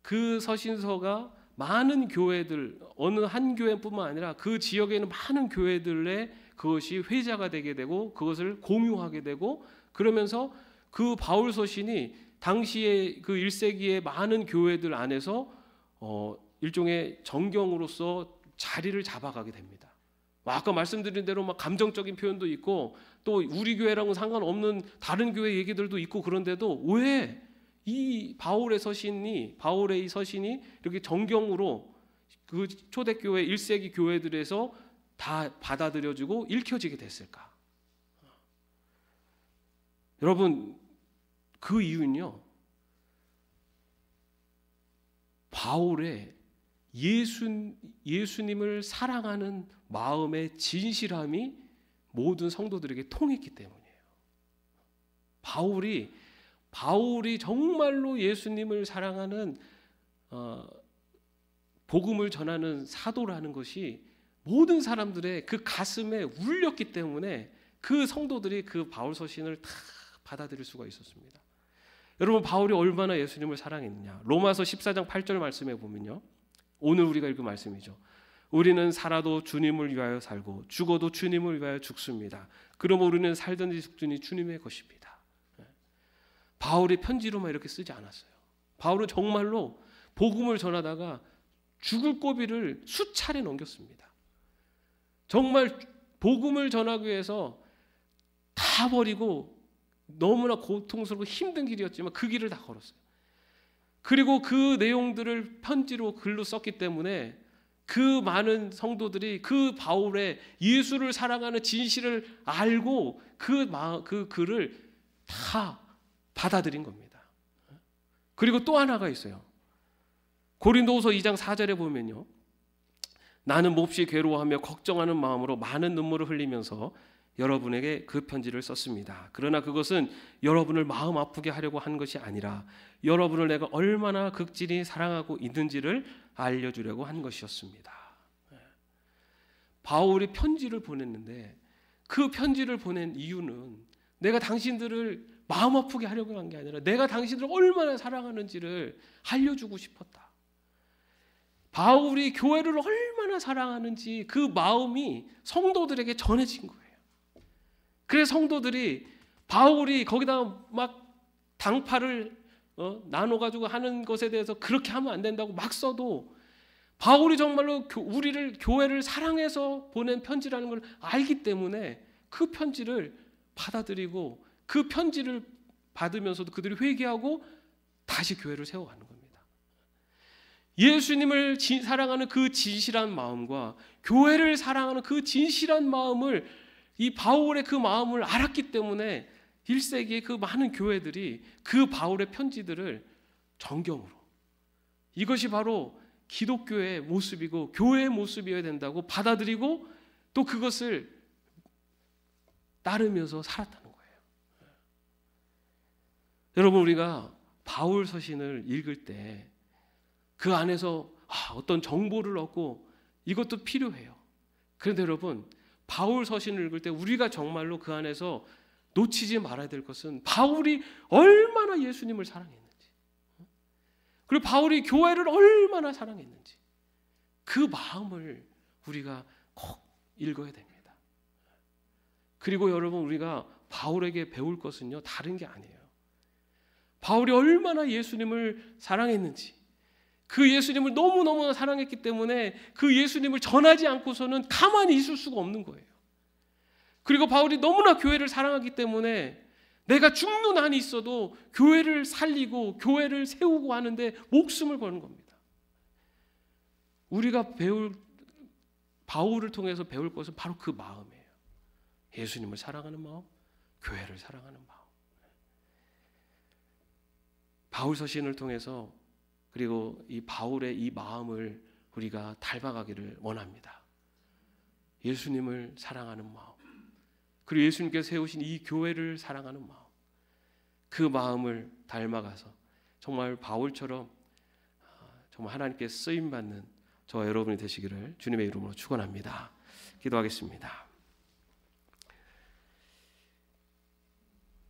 그 서신서가 많은 교회들, 어느 한 교회뿐만 아니라 그 지역에 있는 많은 교회들의 그것이 회자가 되게 되고 그것을 공유하게 되고, 그러면서 그 바울 서신이 당시에 그 1세기의 많은 교회들 안에서 일종의 정경으로서 자리를 잡아가게 됩니다. 아까 말씀드린 대로 막 감정적인 표현도 있고 또 우리 교회랑은 상관없는 다른 교회 얘기들도 있고, 그런데도 왜 이 바울의 서신이 이렇게 정경으로 그 초대교회 1세기 교회들에서 다 받아들여지고 읽혀지게 됐을까? 여러분, 그 이유는요, 바울의 예수님을 사랑하는 마음의 진실함이 모든 성도들에게 통했기 때문이에요. 바울이 정말로 예수님을 사랑하는 복음을 전하는 사도라는 것이 모든 사람들의 그 가슴에 울렸기 때문에 그 성도들이 그 바울 서신을 다 받아들일 수가 있었습니다. 여러분, 바울이 얼마나 예수님을 사랑했느냐? 로마서 14장 8절 말씀에 보면요, 오늘 우리가 읽은 말씀이죠. 우리는 살아도 주님을 위하여 살고 죽어도 주님을 위하여 죽습니다. 그러므로 우리는 살든지 죽든지 주님의 것입니다. 바울이 편지로만 이렇게 쓰지 않았어요. 바울은 정말로 복음을 전하다가 죽을 고비를 수차례 넘겼습니다. 정말 복음을 전하기 위해서 다 버리고 너무나 고통스럽고 힘든 길이었지만 그 길을 다 걸었어요. 그리고 그 내용들을 편지로 글로 썼기 때문에 그 많은 성도들이 그 바울의 예수를 사랑하는 진실을 알고 그 글을 다 받아들인 겁니다. 그리고 또 하나가 있어요. 고린도후서 2장 4절에 보면요, 나는 몹시 괴로워하며 걱정하는 마음으로 많은 눈물을 흘리면서 여러분에게 그 편지를 썼습니다. 그러나 그것은 여러분을 마음 아프게 하려고 한 것이 아니라 여러분을 내가 얼마나 극진히 사랑하고 있는지를 알려주려고 한 것이었습니다. 바울이 편지를 보냈는데 그 편지를 보낸 이유는 내가 당신들을 마음 아프게 하려고 한 게 아니라 내가 당신들을 얼마나 사랑하는지를 알려주고 싶었다. 바울이 교회를 얼마나 사랑하는지 그 마음이 성도들에게 전해진 거예요. 그래서 성도들이 바울이 거기다가 막 당파를 나눠가지고 하는 것에 대해서 그렇게 하면 안 된다고 막 써도 바울이 정말로 교회를 사랑해서 보낸 편지라는 걸 알기 때문에 그 편지를 받아들이고 그 편지를 받으면서도 그들이 회개하고 다시 교회를 세워가는 겁니다. 예수님을 사랑하는 그 진실한 마음과 교회를 사랑하는 그 진실한 마음을, 이 바울의 그 마음을 알았기 때문에 1세기의 그 많은 교회들이 그 바울의 편지들을 정경으로, 이것이 바로 기독교의 모습이고 교회의 모습이어야 된다고 받아들이고 또 그것을 따르면서 살았다는 거예요. 여러분, 우리가 바울 서신을 읽을 때 그 안에서 어떤 정보를 얻고 이것도 필요해요. 그런데 여러분, 바울 서신을 읽을 때 우리가 정말로 그 안에서 놓치지 말아야 될 것은 바울이 얼마나 예수님을 사랑했는지, 그리고 바울이 교회를 얼마나 사랑했는지 그 마음을 우리가 꼭 읽어야 됩니다. 그리고 여러분, 우리가 바울에게 배울 것은요, 다른 게 아니에요. 바울이 얼마나 예수님을 사랑했는지, 그 예수님을 너무너무 사랑했기 때문에 그 예수님을 전하지 않고서는 가만히 있을 수가 없는 거예요. 그리고 바울이 너무나 교회를 사랑하기 때문에 내가 죽는 한이 있어도 교회를 살리고 교회를 세우고 하는데 목숨을 거는 겁니다. 우리가 바울을 통해서 배울 것은 바로 그 마음이에요. 예수님을 사랑하는 마음, 교회를 사랑하는 마음. 바울 서신을 통해서 그리고 이 바울의 이 마음을 우리가 닮아가기를 원합니다. 예수님을 사랑하는 마음, 그리고 예수님께서 세우신 이 교회를 사랑하는 마음, 그 마음을 닮아가서 정말 바울처럼 정말 하나님께 쓰임받는 저와 여러분이 되시기를 주님의 이름으로 축원합니다. 기도하겠습니다.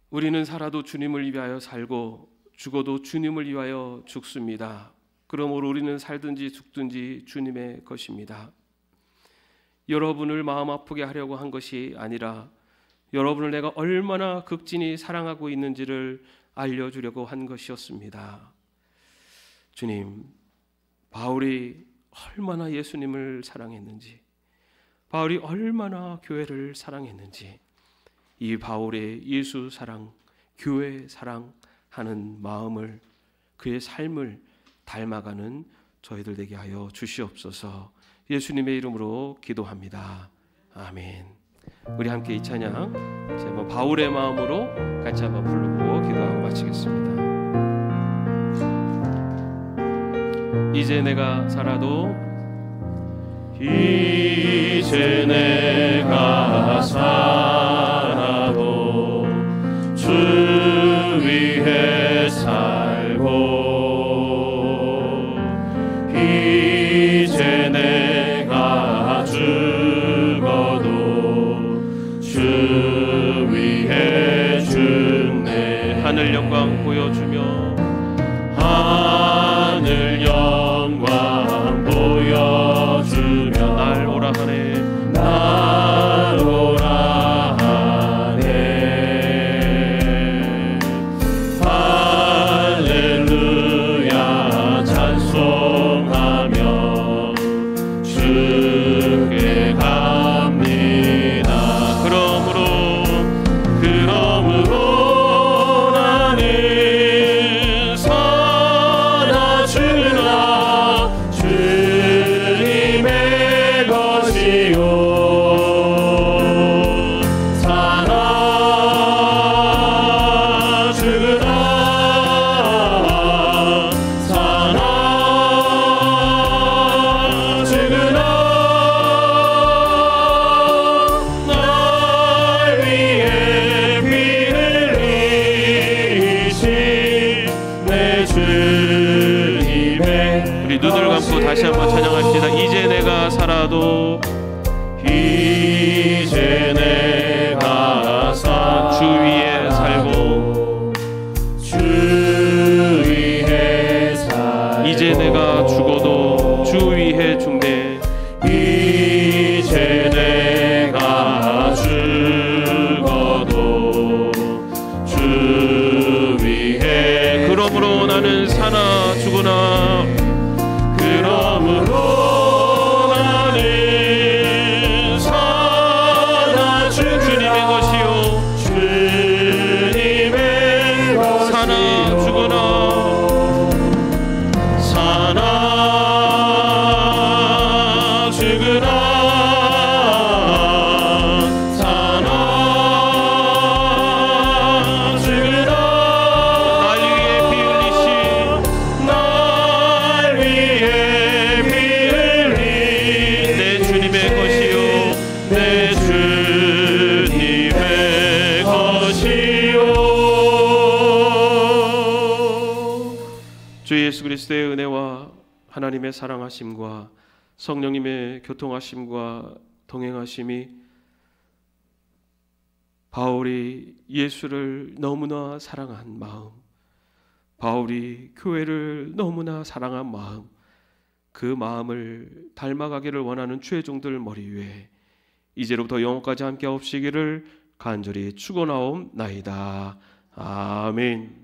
우리는 살아도 주님을 위하여 살고 죽어도 주님을 위하여 죽습니다. 그러므로 우리는 살든지 죽든지 주님의 것입니다. 여러분을 마음 아프게 하려고 한 것이 아니라 여러분을 내가 얼마나 극진히 사랑하고 있는지를 알려주려고 한 것이었습니다. 주님, 바울이 얼마나 예수님을 사랑했는지, 바울이 얼마나 교회를 사랑했는지, 이 바울의 예수 사랑, 교회 사랑하는 마음을, 그의 삶을 닮아가는 저희들 되게 하여 주시옵소서. 예수님의 이름으로 기도합니다. 아멘. 우리 함께 이 찬양 한번 바울의 마음으로 같이 한번 부르고 기도하고 마치겠습니다. 이제 내가 살아도, 이제 내가 살아도 주 위에 살고, 이제 내가 죽어도 주 위에 죽네. 하늘 영광 보여주며, 하늘 영광 보여주며 날 오라 하네, 날 오라 하네. 할렐루야 찬송하며 주께 갑니다. 그러므로 나는 사나 주나 주님의 것이요, 사나 주나 사나 주나 날 위해 피 흘리신 내 주님의. 우리 눈을 감고 다시 한번 찬양합시다. 이제 내가 살아도, 이제 내가 주 위에 살고, 주 위에 살고, 이제 내가 죽어도 주 위에 죽네. 이제 내가 죽어도 주 위에. 그러므로 나는 사나 죽으나, 그러므로 나는 사나 주님의 것이요, 주님의 것이요, 사나 죽으나, 사나 죽으나 사나 죽으나 날 위해 피 흘리신, 날 위해 피 흘린 내 주님의 것이요, 내 주님의 것이요. 주 예수 그리스도의 은혜와 하나님의 사랑하심과 성령님의 교통하심과 동행하심이 바울이 예수를 너무나 사랑한 마음, 바울이 교회를 너무나 사랑한 마음, 그 마음을 닮아가기를 원하는 주의 종들 머리 위에 이제로부터 영원까지 함께 없으시기를 간절히 축원하옵나이다. 아멘.